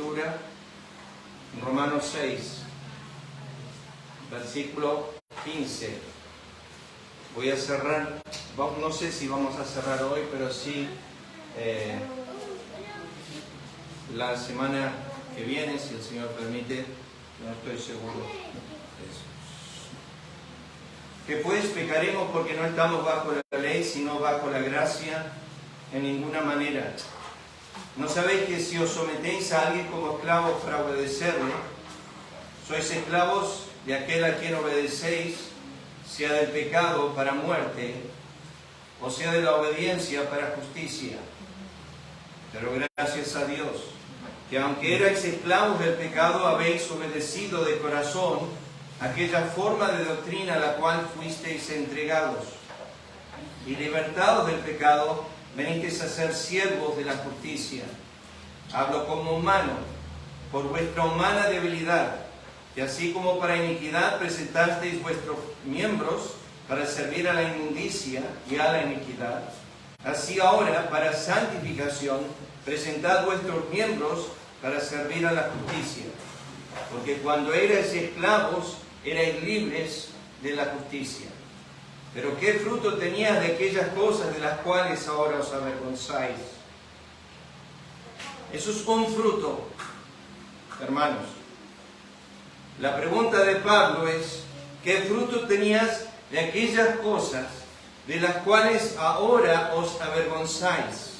lectura, Romanos 6, versículo 15. Voy a cerrar, no sé si vamos a cerrar hoy, pero sí la semana que viene, si el Señor permite, no estoy seguro de eso. Que pues pecaremos porque no estamos bajo la ley, sino bajo la gracia en ninguna manera. ¿No sabéis que si os sometéis a alguien como esclavos para obedecerle, sois esclavos de aquel a quien obedecéis, sea del pecado para muerte, o sea de la obediencia para justicia? Pero gracias a Dios, que aunque erais esclavos del pecado, habéis obedecido de corazón aquella forma de doctrina a la cual fuisteis entregados. Y libertados del pecado, venisteis a ser siervos de la justicia. Hablo como humano, por vuestra humana debilidad, que así como para iniquidad presentasteis vuestros miembros para servir a la inmundicia y a la iniquidad, así ahora, para santificación, presentad vuestros miembros para servir a la justicia. Porque cuando erais esclavos, erais libres de la justicia. Pero ¿qué fruto tenías de aquellas cosas de las cuales ahora os avergonzáis? Eso es un fruto, hermanos. La pregunta de Pablo es, ¿qué fruto tenías de aquellas cosas de las cuales ahora os avergonzáis?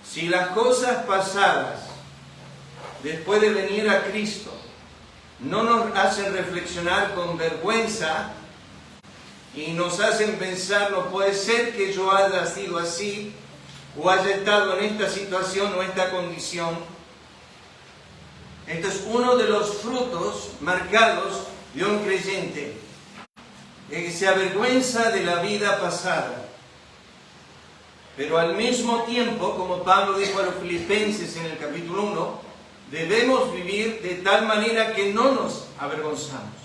Si las cosas pasadas, después de venir a Cristo, no nos hacen reflexionar con vergüenza y nos hacen pensar, no puede ser que yo haya sido así o haya estado en esta situación o esta condición. Este es uno de los frutos marcados de un creyente, de que se avergüenza de la vida pasada. Pero al mismo tiempo, como Pablo dijo a los Filipenses en el capítulo 1, debemos vivir de tal manera que no nos avergonzamos.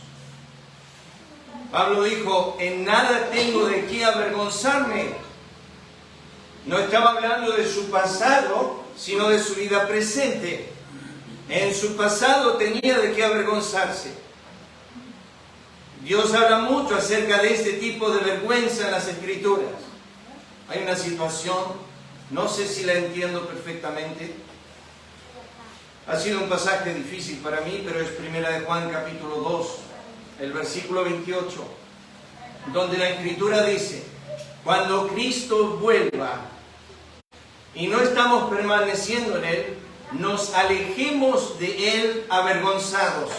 Pablo dijo, en nada tengo de qué avergonzarme. No estaba hablando de su pasado, sino de su vida presente. En su pasado tenía de qué avergonzarse. Dios habla mucho acerca de este tipo de vergüenza en las Escrituras. Hay una situación, no sé si la entiendo perfectamente. Ha sido un pasaje difícil para mí, pero es 1 Juan capítulo 2, el versículo 28, donde la Escritura dice, cuando Cristo vuelva y no estamos permaneciendo en Él, nos alejemos de Él avergonzados.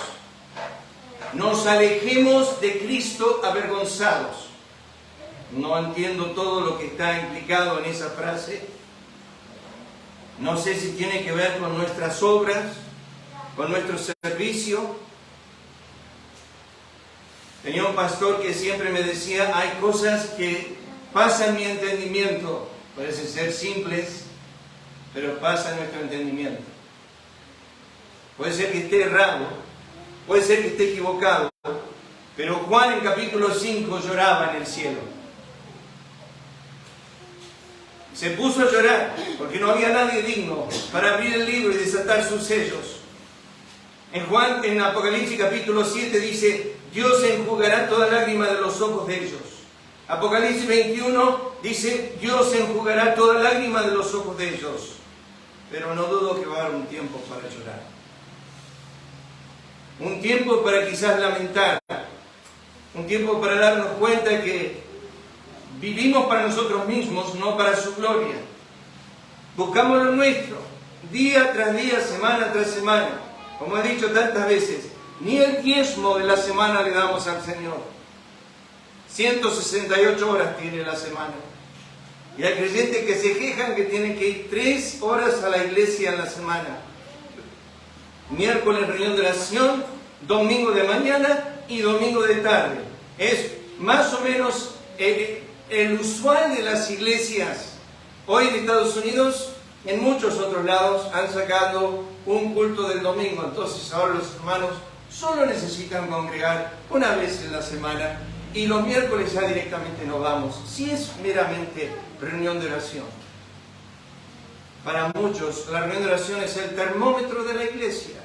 Nos alejemos de Cristo avergonzados. No entiendo todo lo que está implicado en esa frase. No sé si tiene que ver con nuestras obras, con nuestro servicio. Tenía un pastor que siempre me decía, hay cosas que pasan mi entendimiento. Parecen ser simples, pero pasan nuestro entendimiento. Puede ser que esté errado, puede ser que esté equivocado, pero Juan en capítulo 5 lloraba en el cielo. Se puso a llorar porque no había nadie digno para abrir el libro y desatar sus sellos. En Apocalipsis capítulo 7 dice, Dios enjugará toda lágrima de los ojos de ellos. Apocalipsis 21 dice, Dios enjugará toda lágrima de los ojos de ellos. Pero no dudo que va a haber un tiempo para llorar. Un tiempo para quizás lamentar. Un tiempo para darnos cuenta que vivimos para nosotros mismos, no para su gloria. Buscamos lo nuestro, día tras día, semana tras semana. Como he dicho tantas veces, ni el diezmo de la semana le damos al Señor. 168 horas tiene la semana. Y hay creyentes que se quejan que tienen que ir 3 horas a la iglesia en la semana. Miércoles reunión de oración, domingo de mañana y domingo de tarde. Es más o menos el usual de las iglesias. Hoy en Estados Unidos, en muchos otros lados, han sacado un culto del domingo. Entonces ahora los hermanos solo necesitan congregar una vez en la semana y los miércoles ya directamente no vamos, si es meramente reunión de oración. Para muchos, la reunión de oración es el termómetro de la iglesia.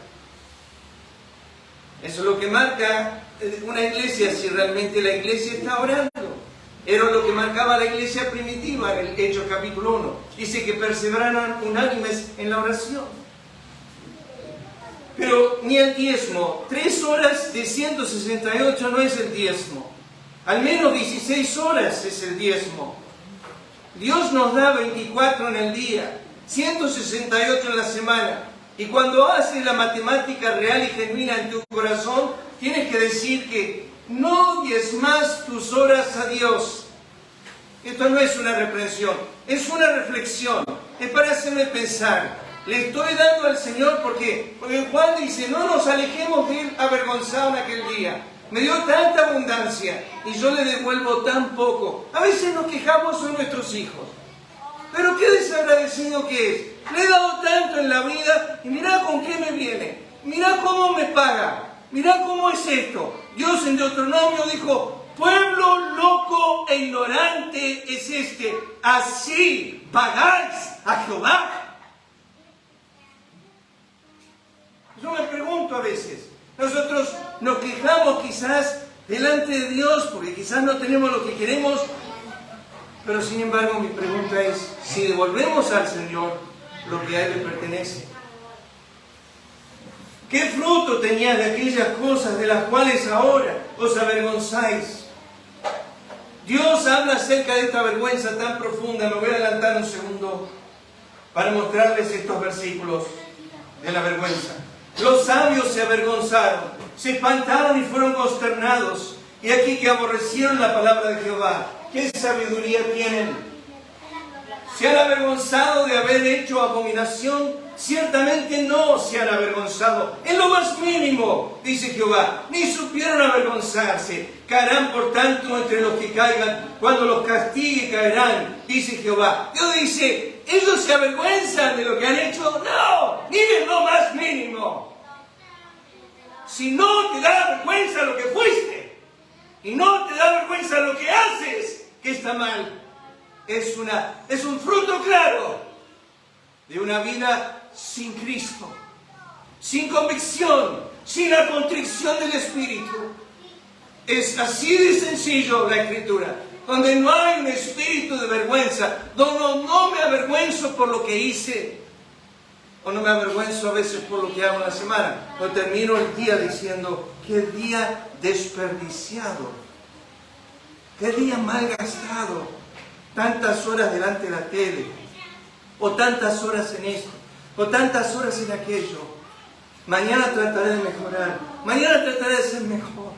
Eso es lo que marca una iglesia, si realmente la iglesia está orando. Era lo que marcaba la iglesia primitiva, en el Hechos capítulo 1. Dice que perseveraron unánimes en la oración. Pero ni el diezmo, 3 horas de 168 no es el diezmo. Al menos 16 horas es el diezmo. Dios nos da 24 en el día, 168 en la semana. Y cuando haces la matemática real y genuina en tu corazón, tienes que decir que no diezmas tus horas a Dios. Esto no es una reprensión, es una reflexión. Es para hacerme pensar. Le estoy dando al Señor porque Juan dice, no nos alejemos de Él avergonzado en aquel día. Me dio tanta abundancia y yo le devuelvo tan poco. A veces nos quejamos de nuestros hijos. Pero qué desagradecido que es. Le he dado tanto en la vida y mirá con qué me viene. Mirá cómo me paga. Mirá cómo es esto. Dios en Deuteronomio dijo, pueblo loco e ignorante es este. Así pagáis a Jehová. Yo me pregunto a veces, nosotros nos quejamos quizás delante de Dios porque quizás no tenemos lo que queremos, pero sin embargo mi pregunta es, si devolvemos al Señor lo que a Él le pertenece, ¿qué fruto tenías de aquellas cosas de las cuales ahora os avergonzáis? Dios habla acerca de esta vergüenza tan profunda. Me voy a adelantar un segundo para mostrarles estos versículos de la vergüenza. Los sabios se avergonzaron, se espantaron y fueron consternados. Y aquí que aborrecieron la palabra de Jehová. ¿Qué sabiduría tienen? ¿Se han avergonzado de haber hecho abominación? Ciertamente no se han avergonzado. En lo más mínimo, dice Jehová, ni supieron avergonzarse. Caerán por tanto entre los que caigan. Cuando los castigue caerán, dice Jehová. Dios dice, ¿ellos se avergüenzan de lo que han hecho? No, ni de lo más mínimo. Si no te da vergüenza lo que fuiste y no te da vergüenza lo que haces, que está mal, es un fruto claro de una vida sin Cristo, sin convicción, sin la contrición del Espíritu. Es así de sencillo la Escritura, donde no hay un espíritu de vergüenza, donde no me avergüenzo por lo que hice, o no me avergüenzo a veces por lo que hago en la semana. No termino el día diciendo, qué día desperdiciado, qué día mal gastado, tantas horas delante de la tele, o tantas horas en esto, o tantas horas en aquello. Mañana trataré de mejorar, mañana trataré de ser mejor.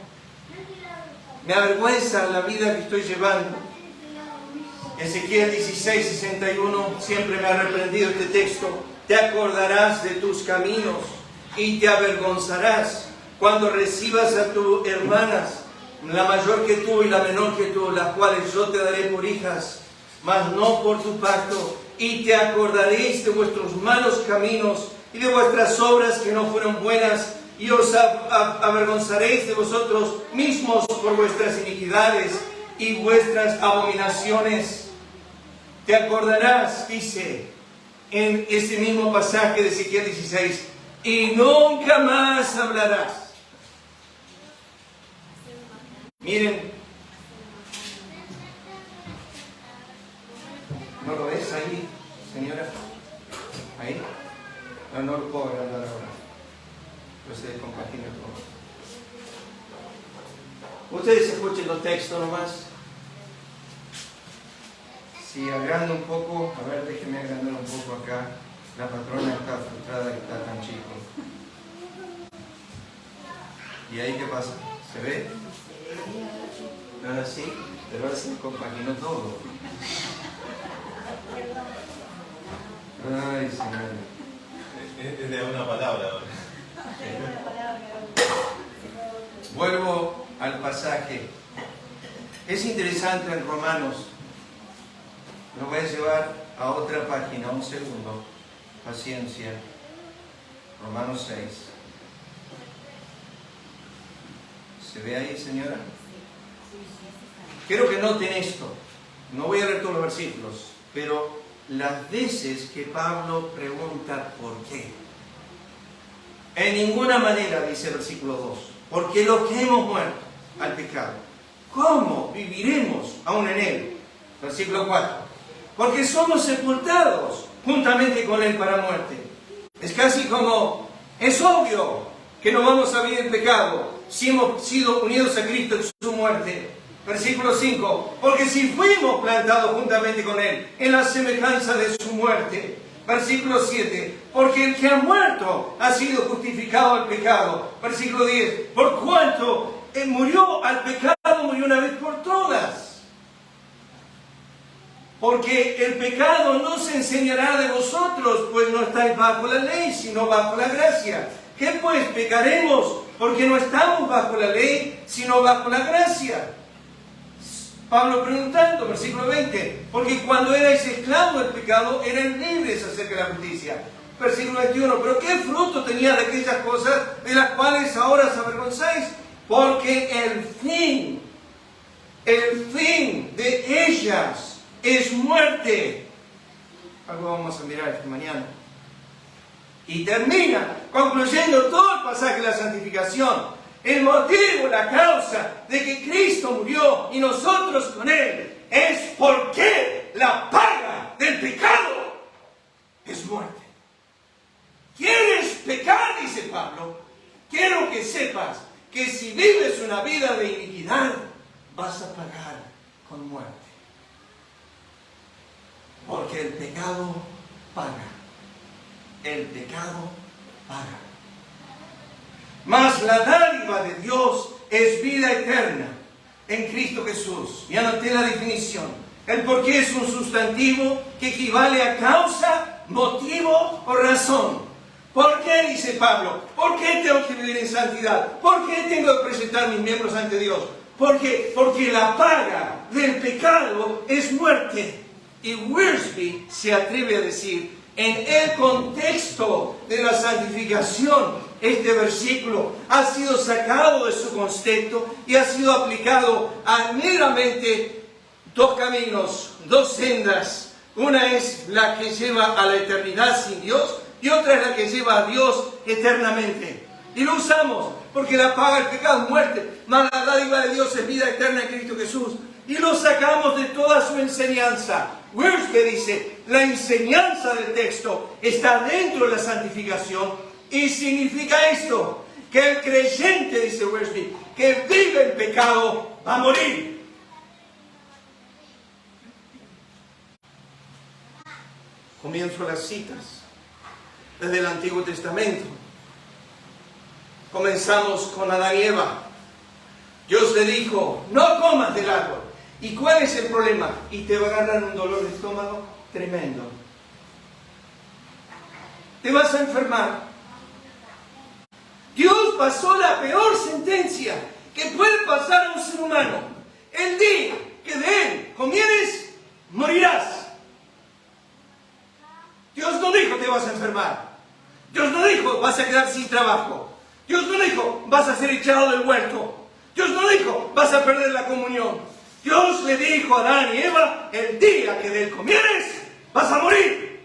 Me avergüenza la vida que estoy llevando. Ezequiel 16:61, siempre me ha reprendido este texto. Te acordarás de tus caminos y te avergonzarás cuando recibas a tus hermanas, la mayor que tú y la menor que tú, las cuales yo te daré por hijas, mas no por tu pacto. Y te acordaréis de vuestros malos caminos y de vuestras obras que no fueron buenas, y os avergonzaréis de vosotros mismos por vuestras iniquidades y vuestras abominaciones. Te acordarás, dice en ese mismo pasaje de Ezequiel 16, y nunca más hablarás. Miren, ¿no lo ves ahí, señora? ¿Ahí? No lo puedo agrandar ahora. Pues se descompagina todo. Ustedes escuchen los textos nomás. Si agrando un poco, a ver, déjenme agrandar un poco acá. La patrona está frustrada que está tan chico. ¿Y ahí qué pasa? ¿Se ve? Ahora sí, pero ahora se compaginó todo. Ay, señor. Es de una palabra ahora. Vuelvo al pasaje. Es interesante en Romanos. Lo voy a llevar a otra página, un segundo. Paciencia. Romanos 6. ¿Se ve ahí, señora? Quiero que noten esto. No voy a leer todos los versículos, pero las veces que Pablo pregunta ¿por qué? En ninguna manera, dice el versículo 2, porque los que hemos muerto al pecado, ¿cómo viviremos aún en él? Versículo 4, porque somos sepultados juntamente con él para muerte. Es casi como, es obvio que no vamos a vivir en pecado si hemos sido unidos a Cristo en su muerte. Versículo 5, porque si fuimos plantados juntamente con él en la semejanza de su muerte. Versículo 7, porque el que ha muerto ha sido justificado al pecado. Versículo 10, por cuanto murió al pecado, murió una vez por todas. Porque el pecado no se enseñará de vosotros, pues no estáis bajo la ley, sino bajo la gracia. ¿Qué pues pecaremos? Porque no estamos bajo la ley, sino bajo la gracia. Pablo preguntando, versículo 20, porque cuando erais esclavos del pecado, eran libres acerca de la justicia. Versículo 21, pero ¿qué fruto tenía de aquellas cosas de las cuales ahora os avergonzáis? Porque el fin de ellas es muerte. Algo vamos a mirar esta mañana. Y termina concluyendo todo el pasaje de la santificación. El motivo, la causa de que Cristo murió y nosotros con Él es porque la paga del pecado es muerte. ¿Quieres pecar? Dice Pablo. Quiero que sepas que si vives una vida de iniquidad, vas a pagar con muerte. Porque el pecado paga. El pecado paga. Mas la dádiva de Dios es vida eterna en Cristo Jesús. Y anoté la definición. El por qué es un sustantivo que equivale a causa, motivo o razón. ¿Por qué? Dice Pablo. ¿Por qué tengo que vivir en santidad? ¿Por qué tengo que presentar mis miembros ante Dios? Porque la paga del pecado es muerte. Y Wiersbe se atreve a decir, en el contexto de la santificación, este versículo ha sido sacado de su contexto y ha sido aplicado a meramente dos caminos, dos sendas. Una es la que lleva a la eternidad sin Dios y otra es la que lleva a Dios eternamente. Y lo usamos porque la paga del pecado es muerte, mas la dádiva de Dios es vida eterna en Cristo Jesús. Y lo sacamos de toda su enseñanza. Wiersbe dice, la enseñanza del texto está dentro de la santificación. Y significa esto, que el creyente, dice Wiersbe, que vive en pecado, va a morir. Comienzo las citas desde el Antiguo Testamento. Comenzamos con Adán y Eva. Dios le dijo, no comas del árbol. ¿Y cuál es el problema? Y te va a agarrar un dolor de estómago tremendo. Te vas a enfermar. Dios pasó la peor sentencia que puede pasar a un ser humano. El día que de él comieres, morirás. Dios no dijo te vas a enfermar. Dios no dijo vas a quedar sin trabajo. Dios no dijo vas a ser echado del huerto. Dios no dijo vas a perder la comunión. Dios le dijo a Adán y Eva, el día que de él comieres, vas a morir.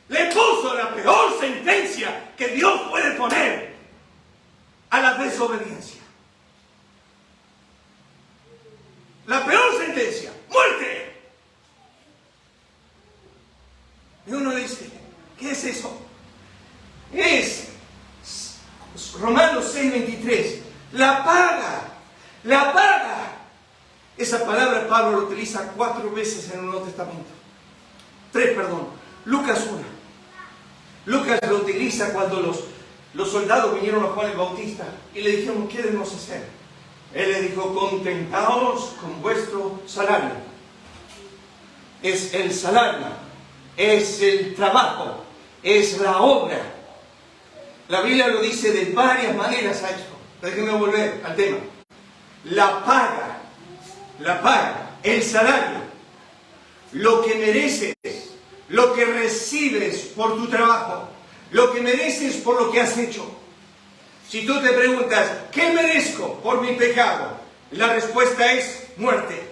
Le puso la peor sentencia que Dios puede poner a la desobediencia. La peor sentencia, muerte. Y uno dice, ¿qué es eso? Es Romanos 6:23. La paga. Esa palabra Pablo lo utiliza 4 veces en el Nuevo Testamento. 3, perdón. Lucas 1. Lucas lo utiliza cuando los soldados vinieron a Juan el Bautista y le dijeron, ¿qué debemos hacer? Él le dijo, contentaos con vuestro salario. Es el salario, es el trabajo, es la obra. La Biblia lo dice de varias maneras a esto. Déjenme volver al tema. La paga, el salario, lo que mereces, lo que recibes por tu trabajo, lo que mereces por lo que has hecho. Si tú te preguntas, ¿qué merezco por mi pecado? La respuesta es muerte.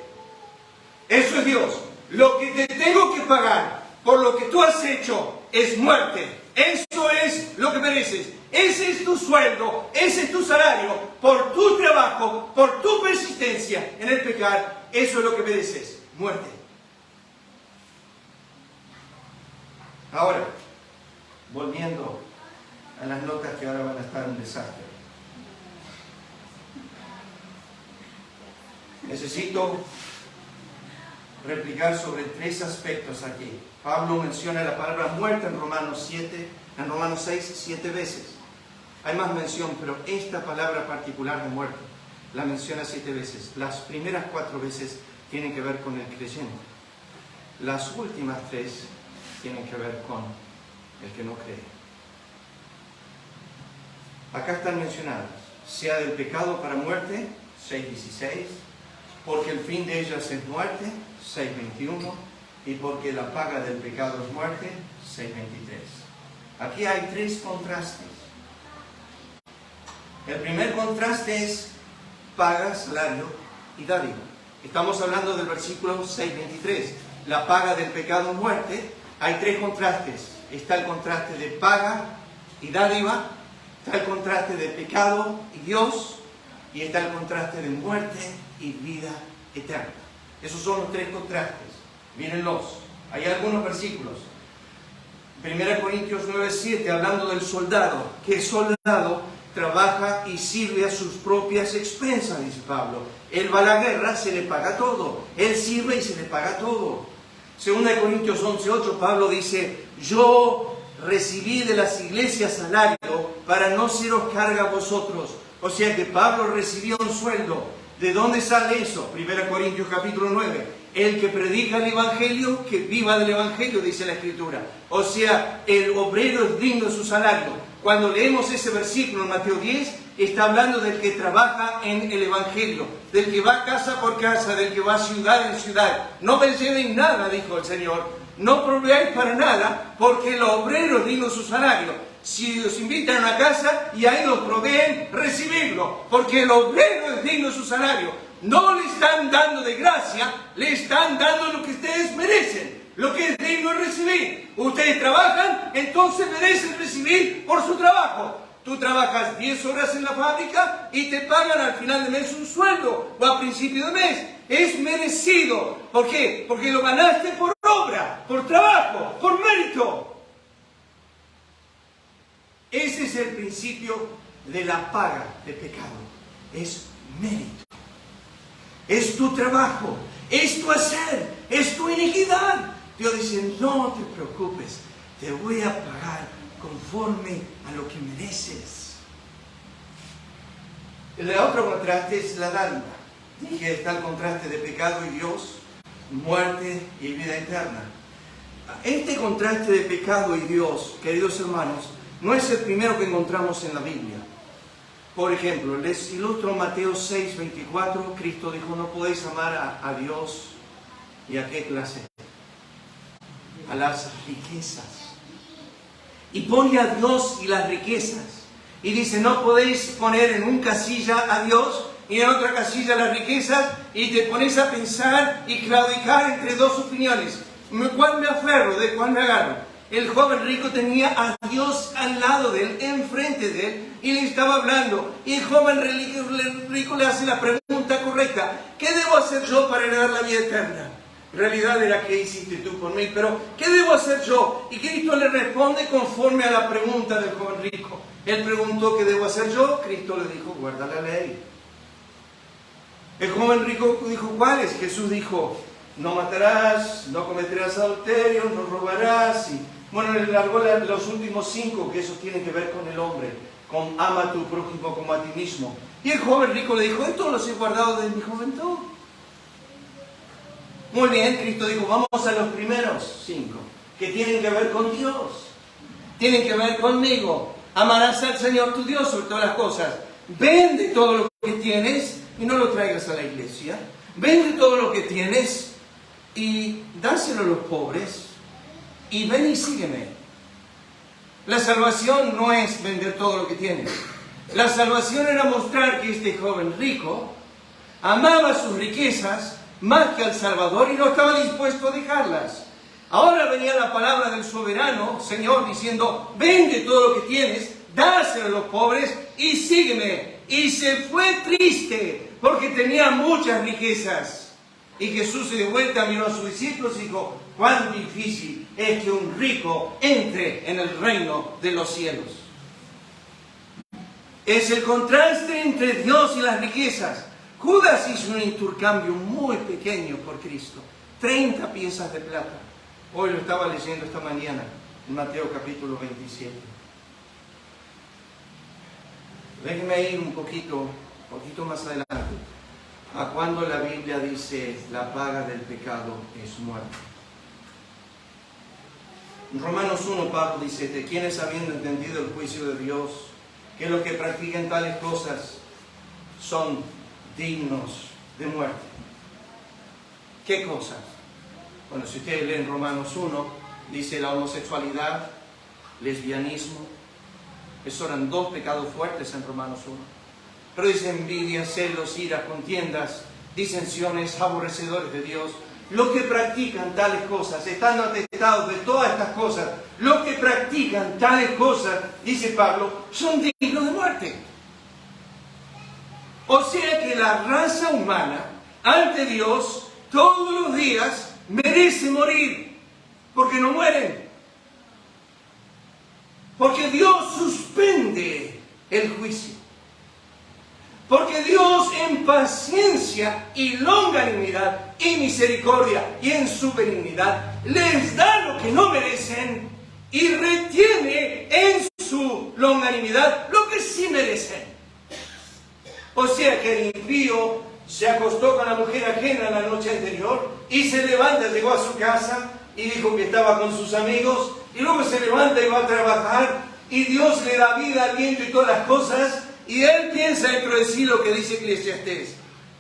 Eso es Dios. Lo que te tengo que pagar por lo que tú has hecho es muerte. Eso es lo que mereces. Ese es tu sueldo, ese es tu salario por tu trabajo, por tu persistencia en el pecar. Eso es lo que mereces, muerte. Ahora, volviendo a las notas que ahora van a estar un desastre. Necesito replicar sobre 3 aspectos aquí. Pablo menciona la palabra muerte en Romanos 6, 7 veces. Hay más mención, pero esta palabra particular de muerte la menciona 7 veces. Las primeras 4 veces tienen que ver con el creyente. Las últimas 3 tienen que ver con el que no cree. Acá están mencionadas. Sea del pecado para muerte, 6:16. Porque el fin de ellas es muerte, 6:21. Y porque la paga del pecado es muerte, 6:23. Aquí hay 3 contrastes. El primer contraste es paga, salario y dádiva. Estamos hablando del versículo 6:23. La paga del pecado es muerte. Hay 3 contrastes. Está el contraste de paga y dádiva. Está el contraste de pecado y Dios. Y está el contraste de muerte y vida eterna. Esos son los 3 contrastes. Mírenlos. Hay algunos versículos. 1 Corintios 9:7, hablando del soldado. Que el soldado trabaja y sirve a sus propias expensas, dice Pablo. Él va a la guerra, se le paga todo. Él sirve y se le paga todo. 2 Corintios 11:8, Pablo dice: yo recibí de las iglesias salario para no seros carga a vosotros. O sea que Pablo recibió un sueldo. ¿De dónde sale eso? 1 Corintios capítulo 9. El que predica el Evangelio, que viva del Evangelio, dice la Escritura. O sea, el obrero es digno de su salario. Cuando leemos ese versículo en Mateo 10, está hablando del que trabaja en el Evangelio, del que va casa por casa, del que va ciudad en ciudad. No me lleven nada, dijo el Señor. No proveáis para nada, porque el obrero es digno de su salario. Si os invitan a una casa y ahí lo proveen, recibidlo, porque el obrero es digno de su salario. No le están dando de gracia, le están dando lo que ustedes merecen, lo que es digno de recibir. Ustedes trabajan, entonces merecen recibir por su trabajo. Tú trabajas 10 horas en la fábrica y te pagan al final de mes un sueldo o a principio de mes. Es merecido. ¿Por qué? Porque lo ganaste por obra, por trabajo, por mérito. Ese es el principio de la paga de pecado. Es mérito. Es tu trabajo, es tu hacer, es tu iniquidad. Dios dice: no te preocupes, te voy a pagar conforme a lo que mereces. El otro contraste es la dádiva. Dije, está el contraste de pecado y Dios, muerte y vida eterna. Este contraste de pecado y Dios, queridos hermanos, no es el primero que encontramos en la Biblia. Por ejemplo, les ilustro Mateo 6:24. Cristo dijo: no podéis amar a Dios. ¿Y a qué clase? A las riquezas. Y pone a Dios y las riquezas. Y dice: no podéis poner en un casilla a Dios y en otra casilla las riquezas, y te pones a pensar y claudicar entre 2 opiniones. ¿Cuál me aferro? ¿De cuál me agarro? El joven rico tenía a Dios al lado de él, enfrente de él, y le estaba hablando. Y el joven rico le hace la pregunta correcta: ¿qué debo hacer yo para heredar la vida eterna? En realidad era: ¿qué hiciste tú por mí? Pero ¿qué debo hacer yo? Y Cristo le responde conforme a la pregunta del joven rico. Él preguntó: ¿qué debo hacer yo? Cristo le dijo: guarda la ley. El joven rico dijo: ¿cuáles? Jesús dijo: no matarás, no cometerás adulterio, no robarás. Y bueno, le largó los últimos 5, que esos tienen que ver con el hombre, con ama a tu prójimo como a ti mismo. Y el joven rico le dijo: esto los he guardado desde mi juventud. Muy bien, Cristo dijo: vamos a los primeros 5, que tienen que ver con Dios, tienen que ver conmigo. Amarás al Señor tu Dios sobre todas las cosas. Vende todo lo que tienes y no lo traigas a la iglesia. Vende todo lo que tienes y dáselo a los pobres, y ven y sígueme. La salvación no es vender todo lo que tienes. La salvación era mostrar que este joven rico amaba sus riquezas más que al Salvador y no estaba dispuesto a dejarlas. Ahora venía la palabra del soberano Señor diciendo, vende todo lo que tienes, dáselo a los pobres y sígueme. Y se fue triste porque tenía muchas riquezas. Y Jesús de vuelta miró a sus discípulos y dijo, cuán difícil es que un rico entre en el reino de los cielos. Es el contraste entre Dios y las riquezas. Judas hizo un intercambio muy pequeño por Cristo. 30 piezas de plata. Hoy lo estaba leyendo esta mañana en Mateo capítulo 27. Déjenme ir un poquito más adelante a cuando la Biblia dice la paga del pecado es muerte. En Romanos 1 Pablo dice, de quienes habiendo entendido el juicio de Dios, que los que practican tales cosas son dignos de muerte. ¿Qué cosas? Bueno, si ustedes leen Romanos 1, dice la homosexualidad, lesbianismo. Esos eran 2 pecados fuertes en Romanos 1. Pero dice envidia, celos, ira, contiendas, disensiones, aborrecedores de Dios. Los que practican tales cosas, estando atestados de todas estas cosas, los que practican tales cosas, dice Pablo, son dignos de muerte. O sea que la raza humana, ante Dios, todos los días merece morir, porque no mueren. Porque Dios suspende el juicio. Porque Dios en paciencia y longanimidad y misericordia y en su benignidad les da lo que no merecen y retiene en su longanimidad lo que sí merecen. O sea que el impío se acostó con la mujer ajena la noche anterior y se levanta, llegó a su casa y dijo que estaba con sus amigos y luego se levanta y va a trabajar y Dios le da vida, aliento y todas las cosas. Y él piensa dentro de sí lo que dice Eclesiastés,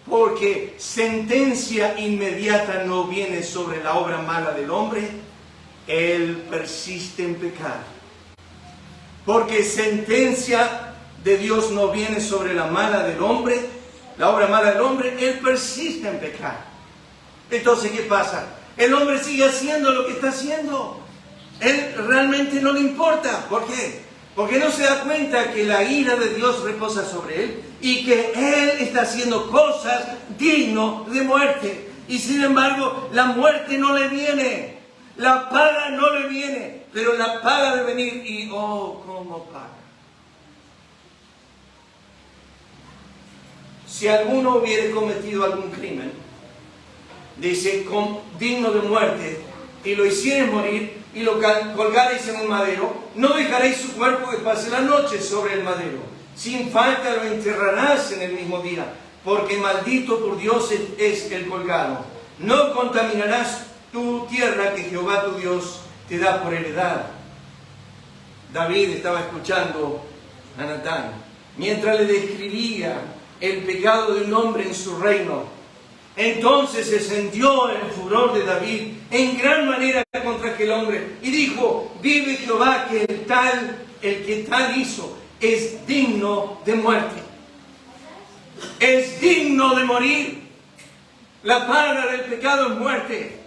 porque sentencia inmediata no viene sobre la obra mala del hombre, él persiste en pecar. Porque sentencia de Dios no viene sobre la mala del hombre, la obra mala del hombre, él persiste en pecar. Entonces, ¿qué pasa? El hombre sigue haciendo lo que está haciendo. Él realmente no le importa. ¿Por qué? Porque no se da cuenta que la ira de Dios reposa sobre él y que él está haciendo cosas dignas de muerte. Y sin embargo, la muerte no le viene. La paga no le viene. Pero la paga de venir y oh, ¿cómo paga? Si alguno hubiere cometido algún crimen, dice, digno de muerte, y lo hicieres morir, y lo colgaréis en un madero, no dejaréis su cuerpo que pase la noche sobre el madero. Sin falta lo enterrarás en el mismo día, porque maldito por Dios es el colgado. No contaminarás tu tierra que Jehová tu Dios te da por heredad. David estaba escuchando a Natán, mientras le describía el pecado de un hombre en su reino. Entonces se sintió el furor de David en gran manera contra aquel hombre y dijo, vive Jehová que el que tal hizo es digno de muerte, es digno de morir. La paga del pecado es muerte.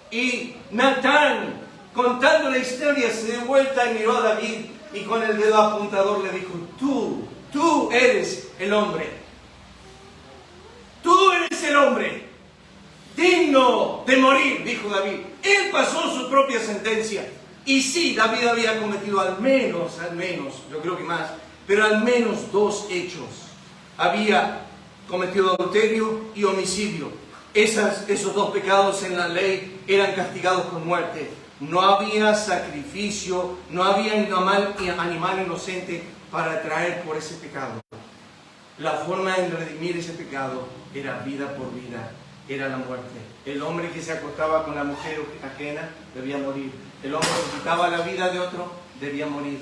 Y Natán, contando la historia, se dio vuelta y miró a David y con el dedo apuntador le dijo, tú eres el hombre. Tú eres el hombre digno de morir, dijo David. Él pasó su propia sentencia. Y sí, David había cometido al menos, yo creo que más, pero al menos 2 hechos. Había cometido adulterio y homicidio. Esos 2 pecados en la ley eran castigados con muerte. No había sacrificio, no había animal inocente para traer por ese pecado. La forma de redimir ese pecado era vida por vida, era la muerte. El hombre que se acostaba con la mujer ajena debía morir. El hombre que quitaba la vida de otro debía morir.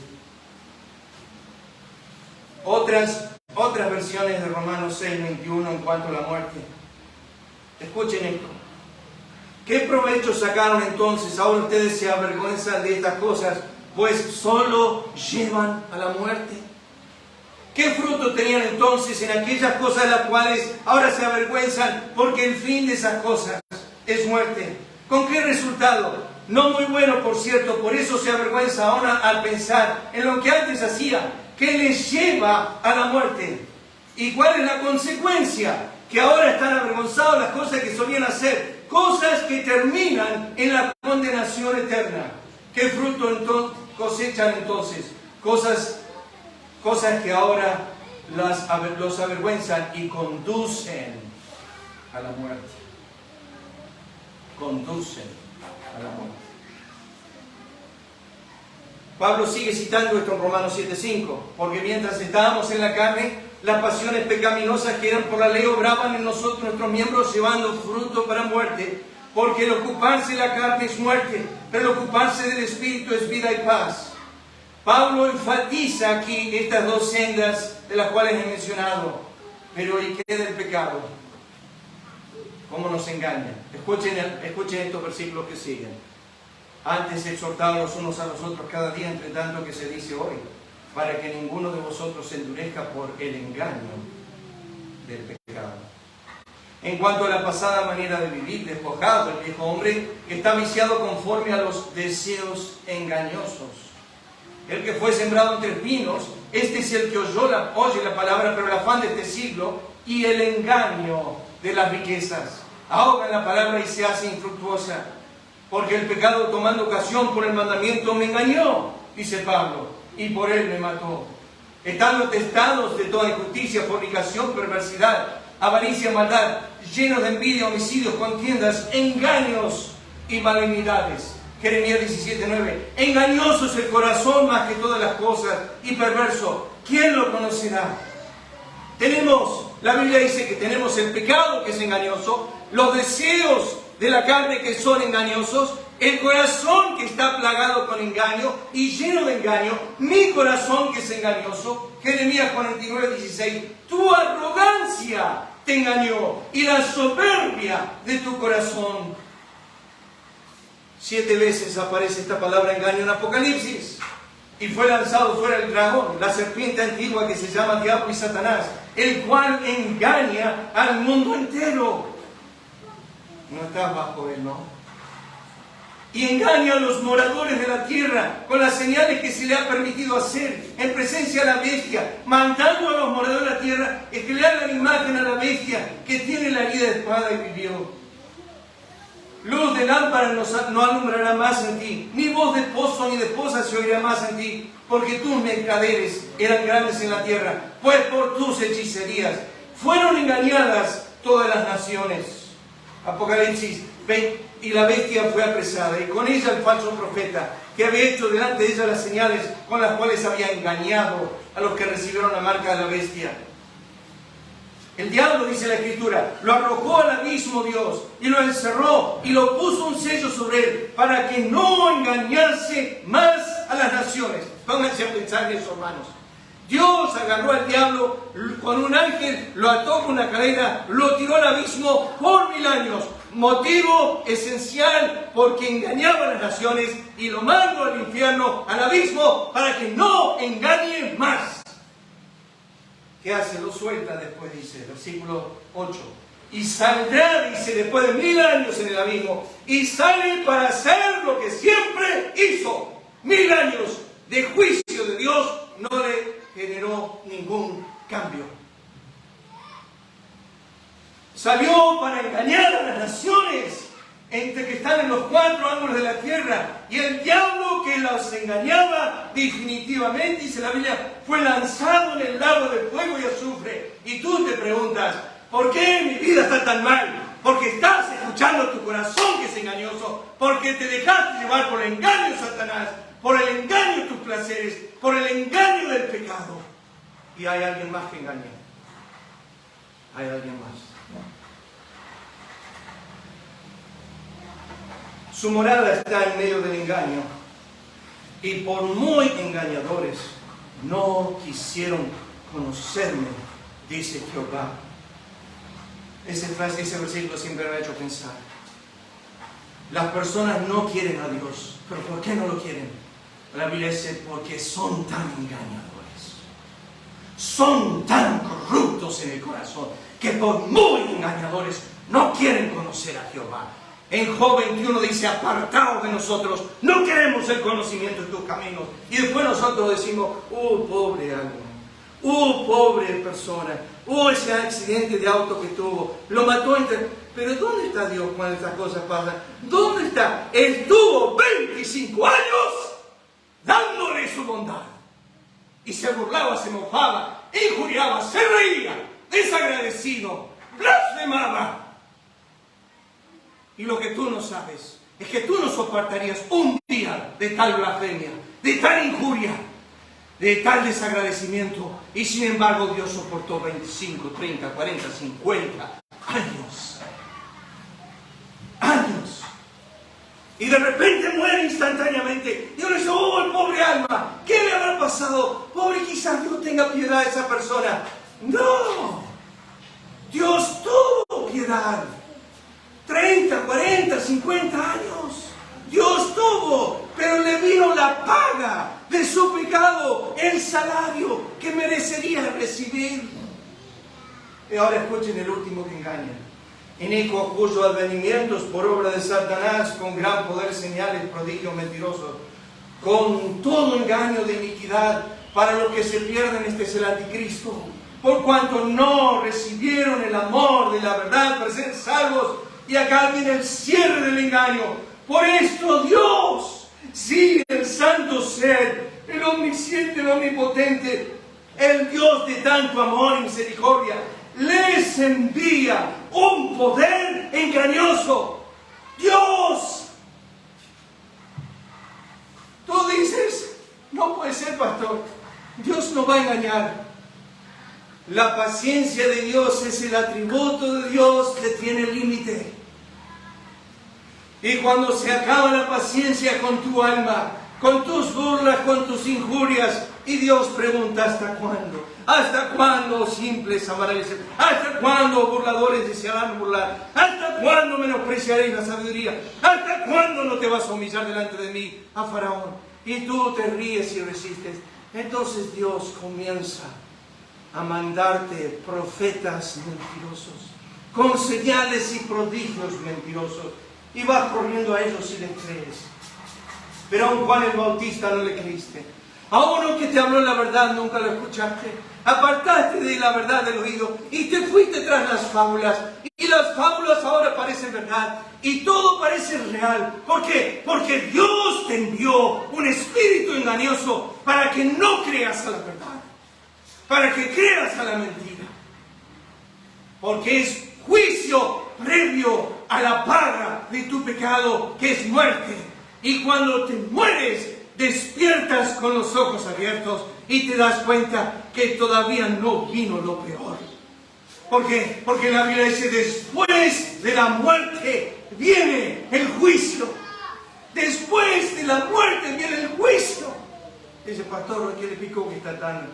Otras versiones de Romanos 6:21 en cuanto a la muerte. Escuchen esto. ¿Qué provecho sacaron entonces? Ahora ustedes se avergüenzan de estas cosas, pues solo llevan a la muerte. ¿Qué fruto tenían entonces en aquellas cosas de las cuales ahora se avergüenzan? Porque el fin de esas cosas es muerte. ¿Con qué resultado? No muy bueno, por cierto. Por eso se avergüenza ahora al pensar en lo que antes hacía, que les lleva a la muerte. ¿Y cuál es la consecuencia? Que ahora están avergonzados las cosas que solían hacer. Cosas que terminan en la condenación eterna. ¿Qué fruto cosechan entonces? Cosas que ahora los avergüenzan y conducen a la muerte. Conducen a la muerte. Pablo sigue citando esto en Romanos 7:5, porque mientras estábamos en la carne, las pasiones pecaminosas que eran por la ley obraban en nosotros, nuestros miembros, llevando fruto para muerte, porque el ocuparse de la carne es muerte, pero el ocuparse del Espíritu es vida y paz. Pablo enfatiza aquí estas dos sendas de las cuales he mencionado. Pero ¿y qué del pecado? ¿Cómo nos engaña? Escuchen estos versículos que siguen. Antes exhortados los unos a los otros cada día, entre tanto que se dice hoy, para que ninguno de vosotros se endurezca por el engaño del pecado. En cuanto a la pasada manera de vivir, despojado el viejo hombre que está viciado conforme a los deseos engañosos. El que fue sembrado entre espinos, este es el que oye la palabra, pero el afán de este siglo y el engaño de las riquezas ahogan la palabra y se hace infructuosa. Porque el pecado, tomando ocasión por el mandamiento, me engañó, dice Pablo, y por él me mató. Estando testados de toda injusticia, fornicación, perversidad, avaricia, maldad, llenos de envidia, homicidios, contiendas, engaños y malignidades. Jeremías 17:9. Engañoso es el corazón más que todas las cosas y perverso. ¿Quién lo conocerá? La Biblia dice que tenemos el pecado que es engañoso, los deseos de la carne que son engañosos, el corazón que está plagado con engaño y lleno de engaño, mi corazón que es engañoso. Jeremías 49:16. Tu arrogancia te engañó y la soberbia de tu corazón. 7 veces aparece esta palabra engaño en Apocalipsis. Y fue lanzado fuera el dragón, la serpiente antigua que se llama Diablo y Satanás, el cual engaña al mundo entero. No estás bajo él, ¿no? Y engaña a los moradores de la tierra con las señales que se le ha permitido hacer en presencia de la bestia, mandando a los moradores de la tierra que le hagan imagen a la bestia que tiene la herida de espada y vivió. Luz de lámpara no alumbrará más en ti, ni voz de esposo ni de esposa se oirá más en ti, porque tus mercaderes eran grandes en la tierra, pues por tus hechicerías fueron engañadas todas las naciones. Apocalipsis 20. Y la bestia fue apresada, y con ella el falso profeta, que había hecho delante de ella las señales con las cuales había engañado a los que recibieron la marca de la bestia. El diablo, dice la Escritura, lo arrojó al abismo Dios y lo encerró y lo puso un sello sobre él para que no engañase más a las naciones. Pónganse a pensar en eso, hermanos. Dios agarró al diablo con un ángel, lo ató con una cadena, lo tiró al abismo por 1000 años. Motivo esencial porque engañaba a las naciones y lo mandó al infierno, al abismo, para que no engañe más. ¿Qué hace? Lo suelta después, dice, versículo 8. Y saldrá, dice, después de 1000 años en el abismo, y sale para hacer lo que siempre hizo. 1000 años de juicio de Dios no le generó ningún cambio. Salió para engañar a las naciones entre que están en los 4 ángulos de la tierra, y el diablo que los engañaba definitivamente, dice la Biblia, fue lanzado en el lago de fuego y azufre. Y tú te preguntas, ¿por qué mi vida está tan mal? Porque estás escuchando tu corazón que es engañoso, porque te dejaste llevar por el engaño de Satanás, por el engaño de tus placeres, por el engaño del pecado. Y hay alguien más que engaña. Hay alguien más. Su morada está en medio del engaño, y por muy engañadores no quisieron conocerme, dice Jehová. Esa frase, ese versículo siempre me ha hecho pensar. Las personas no quieren a Dios, pero ¿por qué no lo quieren? La Biblia dice, porque son tan engañadores. son tan corruptos en el corazón que por muy engañadores no quieren conocer a Jehová. En Job 21 dice, apartaos de nosotros, no queremos el conocimiento de tus caminos. Y después nosotros decimos, pobre alma, pobre persona, ese accidente de auto que tuvo, lo mató. Pero ¿dónde está Dios cuando estas cosas pasan? ¿Dónde está? Estuvo 25 años dándole su bondad. Y se burlaba, se mofaba, injuriaba, se reía, desagradecido, blasfemaba. Y lo que tú no sabes es que tú no soportarías un día de tal blasfemia, de tal injuria, de tal desagradecimiento. Y sin embargo Dios soportó 25, 30, 40, 50 años. Y de repente muere instantáneamente. Y uno dice, el pobre alma, ¿qué le habrá pasado? Pobre, quizás Dios tenga piedad de esa persona. No, Dios tuvo piedad. 30, 40, 50 años. Dios tuvo, pero le vino la paga de su pecado, el salario que merecería recibir. Y ahora escuchen el último que engaña. Inicuo cuyo advenimiento es por obra de Satanás, con gran poder, señales, prodigios mentirosos, con todo engaño de iniquidad, para los que se pierden. Este es el anticristo. Por cuanto no recibieron el amor de la verdad para ser salvos. Y acá viene el cierre del engaño. Por esto Dios, sí, el santo ser, el omnisciente, el omnipotente, el Dios de tanto amor y misericordia, les envía un poder engañoso. Dios. Tú dices, no puede ser, pastor, Dios no va a engañar. La paciencia de Dios es el atributo de Dios que tiene límite. Y cuando se acaba la paciencia con tu alma, con tus burlas, con tus injurias, y Dios pregunta, ¿hasta cuándo? ¿Hasta cuándo, simples, amaréis? ¿Hasta cuándo, burladores, desearán burlar? ¿Hasta cuándo menospreciaréis la sabiduría? ¿Hasta cuándo no te vas a humillar delante de mí, a Faraón? Y tú te ríes y resistes. Entonces Dios comienza a mandarte profetas mentirosos, con señales y prodigios mentirosos, y vas corriendo a ellos y les crees. Pero a un Juan el Bautista no le creíste. A uno que te habló la verdad nunca lo escuchaste. Apartaste de la verdad del oído y te fuiste tras las fábulas. Y las fábulas ahora parecen verdad y todo parece real. ¿Por qué? Porque Dios te envió un espíritu engañoso para que no creas a la verdad, para que creas a la mentira. Porque es juicio previo a la paga de tu pecado, que es muerte. Y cuando te mueres, despiertas con los ojos abiertos y te das cuenta que todavía no vino lo peor. ¿Por qué? Porque la Biblia dice, después de la muerte viene el juicio. Después de la muerte viene el juicio. Dice, pastor, ¿qué le picó que está tan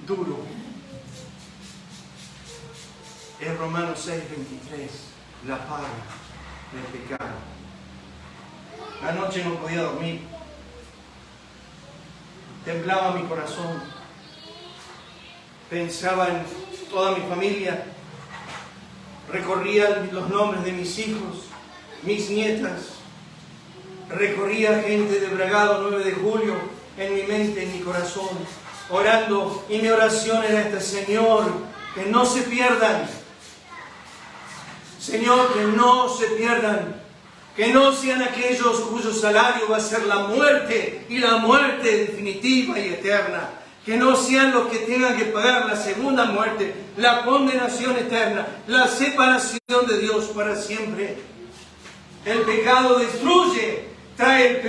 duro? Es Romanos 6:23, la paga del pecado. Anoche no podía dormir. Temblaba mi corazón. Pensaba en toda mi familia. Recorría los nombres de mis hijos, mis nietas. Recorría gente de Bragado, 9 de julio, en mi mente, en mi corazón, orando. Y mi oración era esta: Señor, que no se pierdan. Señor, que no se pierdan. Que no sean aquellos cuyo salario va a ser la muerte, y la muerte definitiva y eterna. Que no sean los que tengan que pagar la segunda muerte, la condenación eterna, la separación de Dios para siempre. El pecado destruye, trae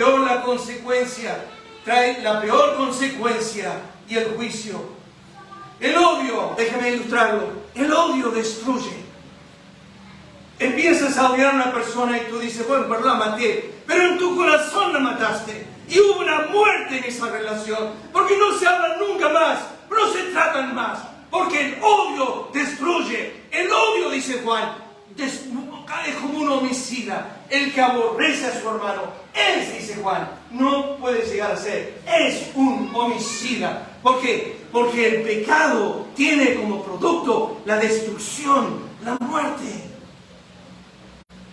la peor consecuencia, y el juicio. El odio, déjeme ilustrarlo, el odio destruye. Empiezas a odiar a una persona y tú dices, bueno, pero la maté, pero en tu corazón la mataste. Y hubo una muerte en esa relación, porque no se hablan nunca más, no se tratan más, porque el odio destruye. El odio, dice Juan, es como un homicida. El que aborrece a su hermano, dice Juan, no puede llegar a ser, es un homicida. ¿Por qué? Porque el pecado tiene como producto la destrucción, la muerte.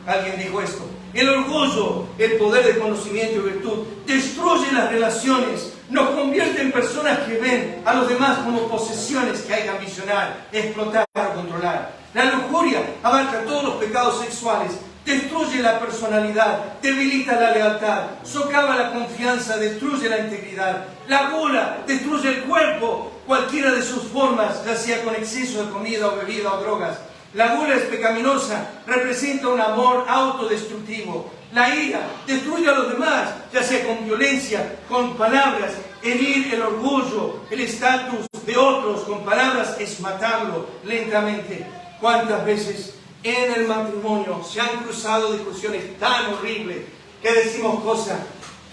Alguien dijo esto: el orgullo, el poder de conocimiento y virtud, destruye las relaciones, nos convierte en personas que ven a los demás como posesiones que hay que ambicionar, explotar o controlar. La lujuria abarca todos los pecados sexuales, destruye la personalidad, debilita la lealtad, socava la confianza, destruye la integridad. La gula destruye el cuerpo, cualquiera de sus formas, ya sea con exceso de comida o bebida o drogas. La gula es pecaminosa, representa un amor autodestructivo. La ira destruye a los demás, ya sea con violencia, con palabras. Herir el orgullo, el estatus de otros con palabras es matarlo lentamente. ¿Cuántas veces en el matrimonio se han cruzado discusiones tan horribles que decimos cosas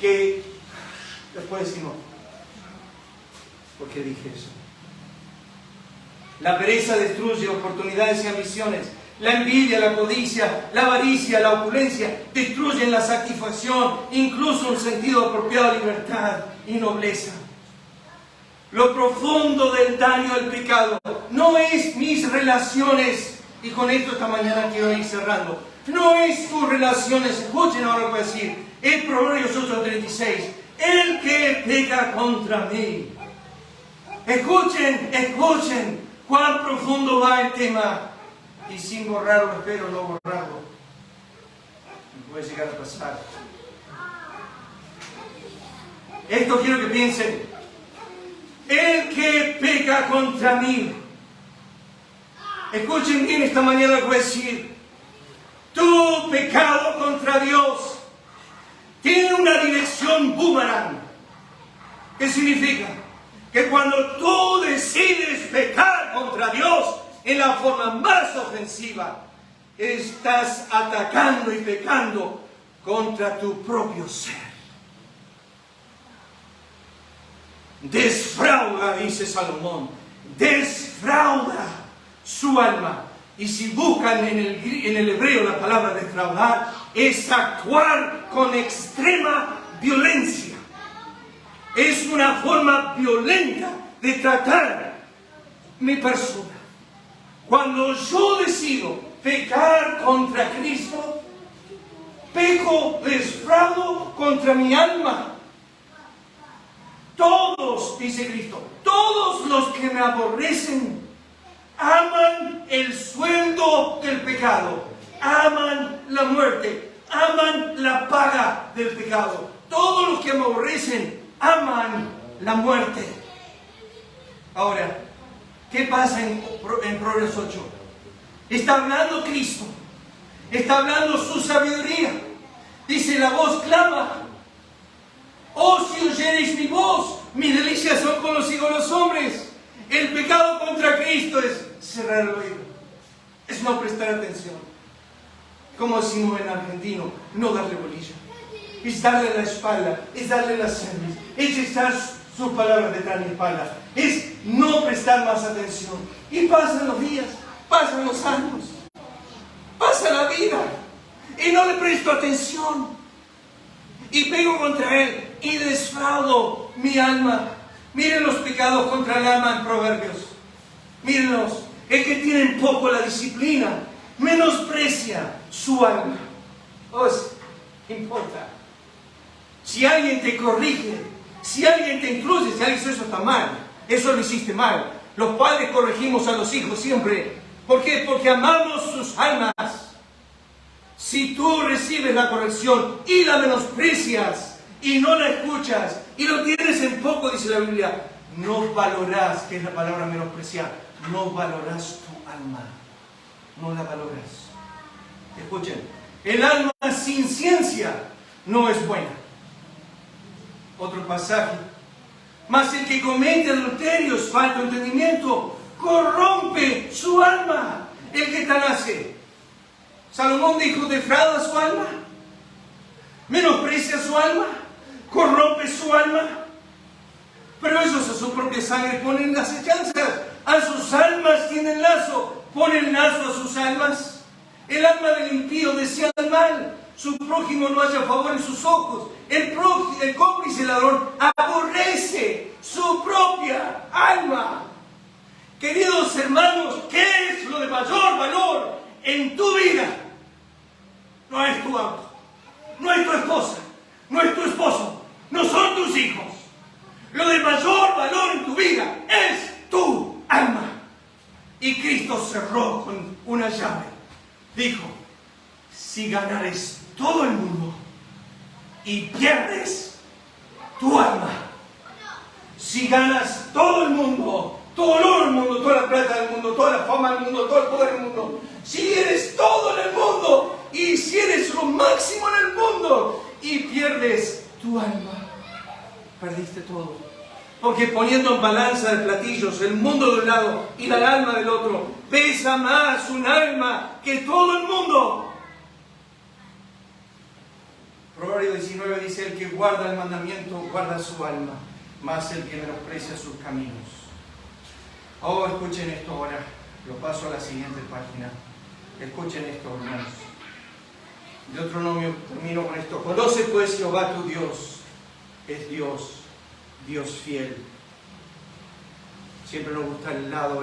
que después decimos, ¿por qué dije eso? La pereza destruye oportunidades y ambiciones. La envidia, la codicia, la avaricia, la opulencia destruyen la satisfacción, incluso un sentido apropiado de libertad y nobleza. Lo profundo del daño del pecado no es mis relaciones, y con esto esta mañana quiero ir cerrando. No es tus relaciones, escuchen ahora lo que voy a decir. En Proverbios 8:36, el que peca contra mí. Escuchen cuán profundo va el tema. Y sin borrarlo, espero no borrarlo. Puede llegar a pasar. Esto quiero que piensen. El que peca contra mí. Escuchen bien esta mañana lo que voy a decir. Tu pecado contra Dios tiene una dirección boomerang. ¿Qué significa? Que cuando tú decides pecar contra Dios en la forma más ofensiva, estás atacando y pecando contra tu propio ser. Desfrauda, dice Salomón, desfrauda su alma. Y si buscan en el hebreo la palabra defraudar, es actuar con extrema violencia. Es una forma violenta de tratar mi persona. Cuando yo decido pecar contra Cristo, peco, desfraudo contra mi alma. Todos, dice Cristo, todos los que me aborrecen aman el sueldo del pecado, aman la muerte, aman la paga del pecado. Todos los que me aborrecen aman la muerte. Ahora, ¿qué pasa en Proverbios 8? Está hablando Cristo, está hablando su sabiduría. Dice, la voz clama. Oh, si oyereis mi voz, mis delicias son con los hijos de los hombres. El pecado contra Cristo es cerrar el oído, es no prestar atención. Como decimos en argentino, no darle bolilla. Es darle la espalda, es darle la cerviz, es echar sus palabras detrás de mi espalda. Es no prestar más atención. Y pasan los días, pasan los años, pasa la vida y no le presto atención. Y pego contra él y desfraudo mi alma. Miren los pecados contra el alma en Proverbios. Mírenlos. El que tiene en poco la disciplina menosprecia su alma. Os importa. Si alguien te corrige, si alguien te incluye, si alguien dice eso está mal, eso lo hiciste mal. Los padres corregimos a los hijos siempre. ¿Por qué? Porque amamos sus almas. Si tú recibes la corrección y la menosprecias y no la escuchas y lo tienes en poco, dice la Biblia, no valorás, que es la palabra menospreciar, no valorás tu alma, no la valoras. Escuchen, el alma sin ciencia no es buena. Otro pasaje. Mas el que comete adulterios, falta de entendimiento, corrompe su alma. El que tal hace. Salomón dijo, defrauda su alma, menosprecia su alma, corrompe su alma. Pero ellos a su propia sangre ponen las hechanzas, a sus almas tienen lazo, ponen lazo a sus almas. El alma del impío desea el mal, su prójimo no haya favor en sus ojos. El cómplice ladrón aborrece su propia alma. Queridos hermanos, ¿qué es lo de mayor valor en tu vida? No es tu auto, no es tu esposa, no es tu esposo, no son tus hijos. Lo de mayor valor en tu vida es tu alma. Y Cristo cerró con una llave. Dijo, si ganares todo el mundo y pierdes tu alma, si ganas todo el mundo, todo el oro del mundo, toda la plata del mundo, toda la fama del mundo, todo el poder del mundo, si eres todo en el mundo y si eres lo máximo en el mundo y pierdes tu alma, perdiste todo. Porque poniendo en balanza de platillos el mundo de un lado y la alma del otro, pesa más un alma que todo el mundo. Proverbios 19 dice, el que guarda el mandamiento guarda su alma, más el que menosprecia sus caminos. Oh, escuchen esto ahora. Lo paso a la siguiente página. Escuchen esto, hermanos. Deuteronomio, termino con esto. Conoce pues Jehová tu Dios, es Dios, Dios fiel. Siempre nos gusta el lado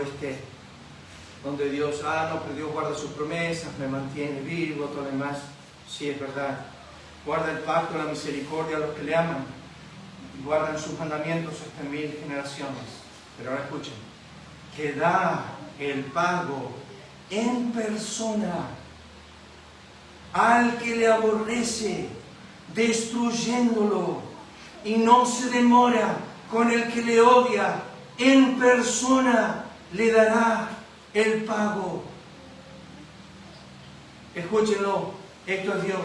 donde Dios, no, pero Dios guarda sus promesas, me mantiene vivo, todo lo demás. Sí, es verdad. Guarda el pacto, la misericordia a los que le aman. Y guardan sus mandamientos hasta 1000 generaciones. Pero ahora escuchen. Que da el pago en persona al que le aborrece, destruyéndolo, y no se demora con el que le odia, en persona le dará el pago. Escúchenlo, esto es Dios.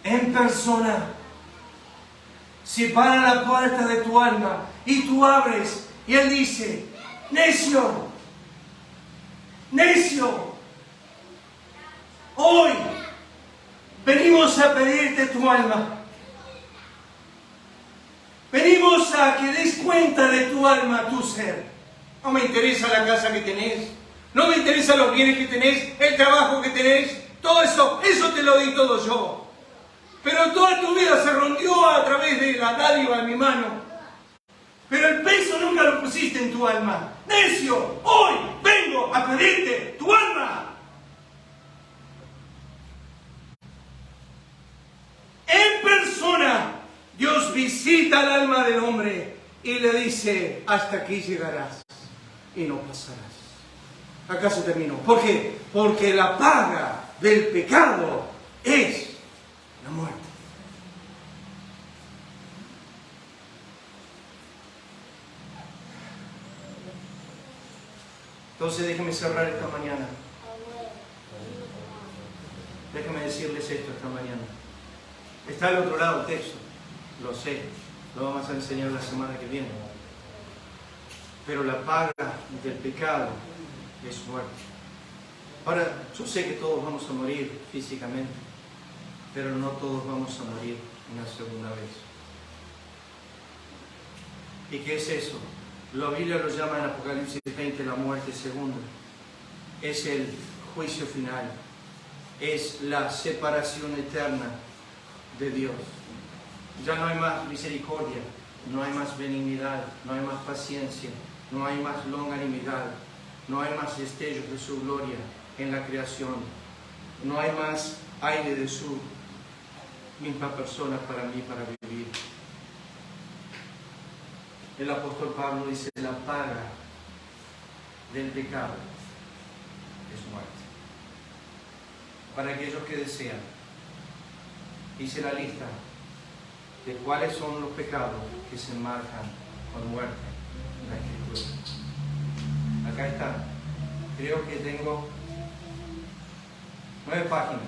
En persona. Si para la puerta de tu alma y tú abres y Él dice, necio, necio, hoy venimos a pedirte tu alma. Venimos a que des cuenta de tu alma, tu ser. No me interesa la casa que tenés, no me interesan los bienes que tenés, el trabajo que tenés, todo eso te lo di todo yo. Pero toda tu vida se rondió a través de la dádiva en mi mano. Pero el peso nunca lo pusiste en tu alma. Necio, hoy vengo a pedirte tu alma. En persona, Dios visita el alma del hombre y le dice, hasta aquí llegarás y no pasarás. Acá se terminó. ¿Por qué? Porque la paga del pecado es la muerte. Entonces déjenme cerrar esta mañana. Déjenme decirles esto esta mañana. Está al otro lado el texto, lo sé, lo vamos a enseñar la semana que viene. Pero la paga del pecado es muerte. Ahora, yo sé que todos vamos a morir físicamente, pero no todos vamos a morir una segunda vez. ¿Y qué es eso? La Biblia lo llama en Apocalipsis 20 la muerte segunda. Es el juicio final. Es la separación eterna de Dios. Ya no hay más misericordia, no hay más benignidad, no hay más paciencia, no hay más longanimidad, no hay más destellos de su gloria en la creación, no hay más aire de su misma persona para mí, para vivir. El apóstol Pablo dice, la paga del pecado es muerte. Para aquellos que desean, hice la lista de cuáles son los pecados que se enmarcan con muerte en la Escritura. Acá está. Creo que tengo 9 páginas.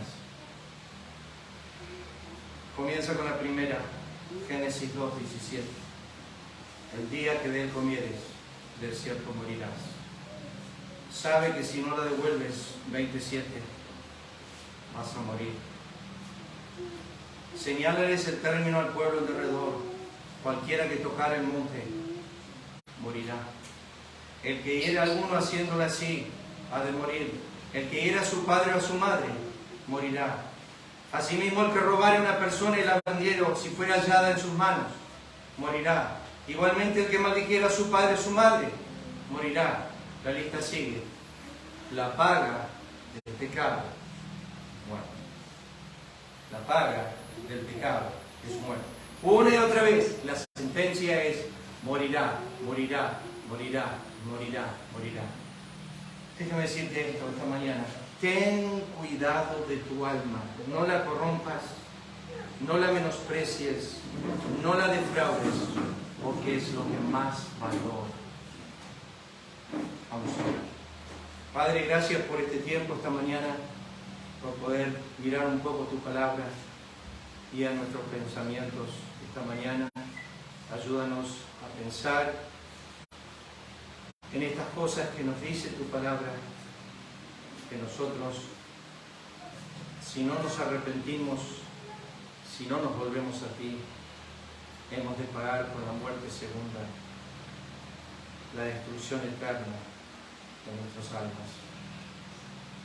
Comienza con la primera, Génesis 2:17. El día que de él comieres, del cierto morirás. Sabe que si no la devuelves, 27, vas a morir. Señálales el término al pueblo de alrededor. Cualquiera que tocara el monte, morirá. El que hiere a alguno haciéndolo así, ha de morir. El que hiera a su padre o a su madre, morirá. Asimismo, el que robare a una persona y la vendiera, si fuera hallada en sus manos, morirá. Igualmente, el que maldijera a su padre o a su madre, morirá. La lista sigue. La paga del pecado, muerte. La paga del pecado es muerte. Una y otra vez, la sentencia es morirá, morirá, morirá, morirá, morirá. Déjame decirte esto esta mañana. Ten cuidado de tu alma. No la corrompas, no la menosprecies, no la defraudes, porque es lo que más valor a un ser. Padre, gracias por este tiempo esta mañana, por poder mirar un poco tu palabra y a nuestros pensamientos esta mañana. Ayúdanos a pensar en estas cosas que nos dice tu palabra, que nosotros, si no nos arrepentimos, si no nos volvemos a ti, hemos de pagar con la muerte segunda, la destrucción eterna de nuestras almas.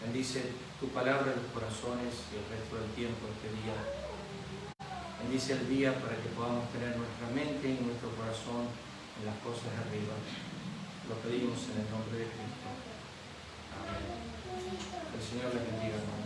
Bendice tu palabra en los corazones y el resto del tiempo este día. Bendice el día para que podamos tener nuestra mente y nuestro corazón en las cosas de arriba. Lo pedimos en el nombre de Cristo. Amén. El Señor les bendiga.